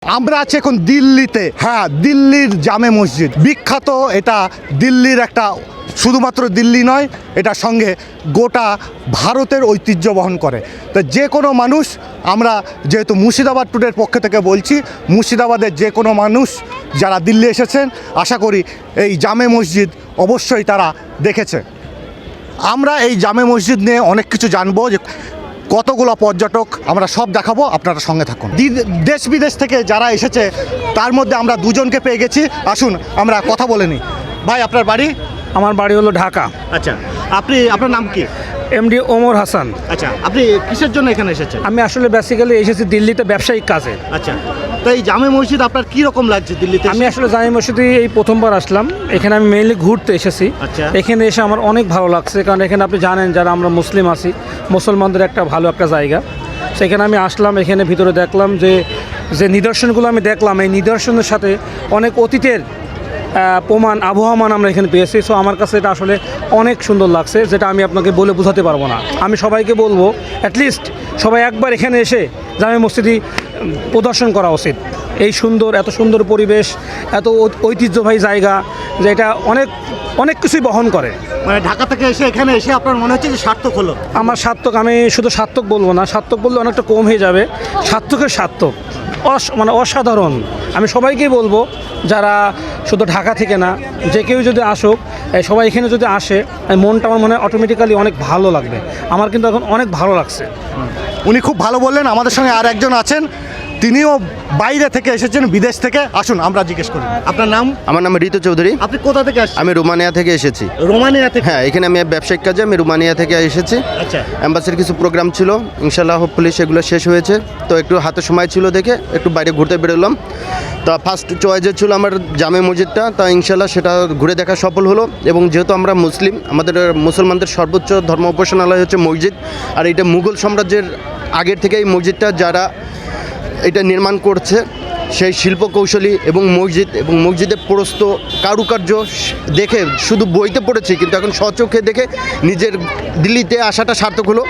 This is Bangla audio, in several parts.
আমরা আছি এখন দিল্লিতে। হ্যাঁ, দিল্লির জামে মসজিদ বিখ্যাত। এটা দিল্লির একটা, শুধুমাত্র দিল্লি নয়, এটার সঙ্গে গোটা ভারতের ঐতিহ্য বহন করে। তো যে কোনো মানুষ, আমরা যেহেতু মুর্শিদাবাদ ট্যুরের পক্ষ থেকে বলছি, মুর্শিদাবাদের যে কোনো মানুষ যারা দিল্লি এসেছেন, আশা করি এই জামে মসজিদ অবশ্যই তারা দেখেছে। আমরা এই জামে মসজিদ নিয়ে অনেক কিছু জানবো, যে কতগুলো পর্যটক আমরা সব দেখাবো, আপনারা সঙ্গে থাকুন। দেশ বিদেশ থেকে যারা এসেছে তার মধ্যে আমরা দুজনকে পেয়ে গেছি। আসুন আমরা কথা বলে নিই। ভাই, আপনার বাড়ি? আমার বাড়ি হলো ঢাকা। আচ্ছা, আপনার নাম কি? এমডি ওমর হাসান। আচ্ছা, আপনি কিসের জন্য এখানে এসেছেন? আমি আসলে বেসিক্যালি এসেছি দিল্লিতে ব্যবসায়িক কাজে। আচ্ছা, তো এই জামে মসজিদ আপনার কী রকম লাগছে দিল্লিতে? আমি আসলে জামে মসজিদে এই প্রথমবার আসলাম। এখানে আমি মেইনলি ঘুরতে এসেছি। আচ্ছা। এখানে এসে আমার অনেক ভালো লাগছে, কারণ এখানে আপনি জানেন যারা আমরা মুসলিম আছি, মুসলমানদের একটা ভালো একটা জায়গা। সেখানে আমি আসলাম, এখানে ভিতরে দেখলাম যে নিদর্শনগুলো আমি দেখলাম, এই নিদর্শনের সাথে অনেক অতীতের প্রমাণ, আবহমান আমরা এখানে পেয়েছি। সো আমার কাছে এটা আসলে অনেক সুন্দর লাগছে, যেটা আমি আপনাকে বলে বোঝাতে পারবো না। আমি সবাইকে বলবো অ্যাটলিস্ট সবাই একবার এখানে এসে জামে মসজিদই প্রদর্শন করা উচিত। এই সুন্দর, এত সুন্দর পরিবেশ, এত ঐতিহ্যবাহী জায়গা, যে এটা অনেক কিছুই বহন করে। মানে ঢাকা থেকে এসে এখানে এসে আপনার মনে হচ্ছে যে সার্থক হলো? আমার সার্থক, আমি শুধু সার্থক বলবো না, সার্থক বললে অনেকটা কম হয়ে যাবে। সার্থকের সার্থক, মানে অসাধারণ। আমি সবাইকেই বলবো, যারা শুধু ঢাকা থেকে না, যে কেউ যদি আসুক, সবাই এখানে যদি আসে, মনটা আমার মনে হয় অটোমেটিক্যালি অনেক ভালো লাগবে। আমার কিন্তু এখন অনেক ভালো লাগছে। উনি খুব ভালো বললেন। আমাদের সঙ্গে আর একজন আছেন, তিনিও বাইরে থেকে এসেছেন, বিদেশ থেকে। আসুন আমরা জিজ্ঞেস করি, আপনার নাম? আমার নাম ঋতু চৌধুরী। আপনি কোথা থেকে আসছেন? আমি রোমানিয়া থেকে এসেছি। রোমানিয়া থেকে? হ্যাঁ, এখানে আমি ব্যবসায়িক কাজে আমি রোমানিয়া থেকে এসেছি। আচ্ছা। অ্যাম্বাসির কিছু প্রোগ্রাম ছিল, ইনশাল্লাহ হোপফুলি সেগুলো শেষ হয়েছে। তো একটু হাতে সময় ছিল দেখে একটু বাইরে ঘুরতে বেরোলাম। তো ফার্স্ট চয়েসে ছিল আমার জামে মসজিদটা, তা ইনশাল্লাহ সেটা ঘুরে দেখা সফল হলো। এবং যেহেতু আমরা মুসলিম, আমাদের মুসলমানদের সর্বোচ্চ ধর্ম উপাসনালয় হচ্ছে মসজিদ। আর এটা মুঘল সাম্রাজ্যের আগের থেকে এই মসজিদটা যারা এটা নির্মাণ করছে, সেই শিল্পকৌশলী এবং মসজিদের প্রস্ত কারুকার্য দেখে শুধু বইতে পড়েছি, কিন্তু এখন স্বচক্ষে দেখে নিজের দিল্লিতে আসাটা সার্থক হলো।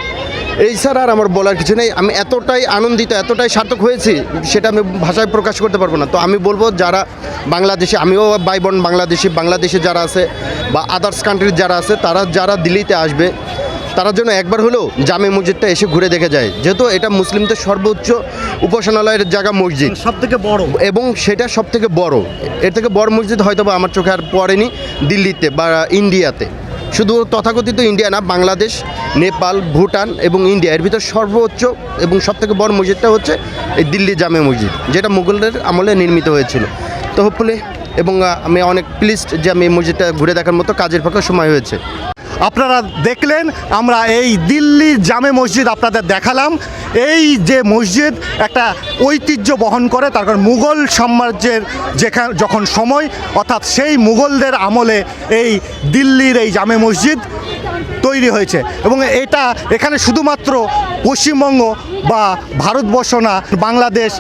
এই ছাড়া আর আমার বলার কিছু নেই। আমি এতটাই আনন্দিত, এতটাই সার্থক হয়েছি, সেটা আমি ভাষায় প্রকাশ করতে পারবো না। তো আমি বলবো, যারা বাংলাদেশে, আমিও ভাই বোন বাংলাদেশে যারা আছে বা আদার্স কান্ট্রির যারা আছে, যারা দিল্লিতে আসবে, তারা জন্য একবার হলেও জামে মসজিদটা এসে ঘুরে দেখে যায়। যেহেতু এটা মুসলিমদের সর্বোচ্চ উপাসনালয়ের জায়গা মসজিদ, সব থেকে বড়, এবং সেটা সব থেকে বড়। এর থেকে বড় মসজিদ হয়তো বা আমার চোখে আর পড়েনি দিল্লিতে বা ইন্ডিয়াতে। শুধু তথাকথিত ইন্ডিয়া না, বাংলাদেশ, নেপাল, ভুটান এবং ইন্ডিয়া, এর ভিতর সর্বোচ্চ এবং সবথেকে বড় মসজিদটা হচ্ছে এই দিল্লি জামে মসজিদ, যেটা মুঘলদের আমলে নির্মিত হয়েছিল। তো হোপফুলি, এবং আমি অনেক প্লিজড যে আমি এই মসজিদটা ঘুরে দেখার মতো কাজের ফাঁকে সময় হয়েছে। আপনারা দেখলেন, আমরা এই দিল্লির জামে মসজিদ আপনাদের দেখালাম। এই যে মসজিদ একটা ঐতিহ্য বহন করে, তার কারণ মুঘল সাম্রাজ্যের যখন সময়, অর্থাৎ সেই মুঘলদের আমলে এই দিল্লির এই জামে মসজিদ তৈরি হয়েছে। এবং এখানে শুধুমাত্র পশ্চিমবঙ্গ বা ভারতবর্ষ না, বাংলাদেশ,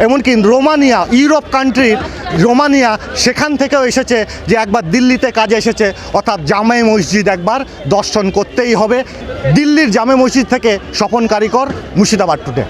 এমনকি রোমানিয়া, ইউরোপ কান্ট্রির রোমানিয়া, সেখান থেকেও এসেছে, যে একবার দিল্লিতে কাজে এসেছে, অর্থাৎ জামে মসজিদ একবার দর্শন করতেই হবে। দিল্লির জামে মসজিদ থেকে স্বপন কারিকর, মুর্শিদাবাদ টুডে।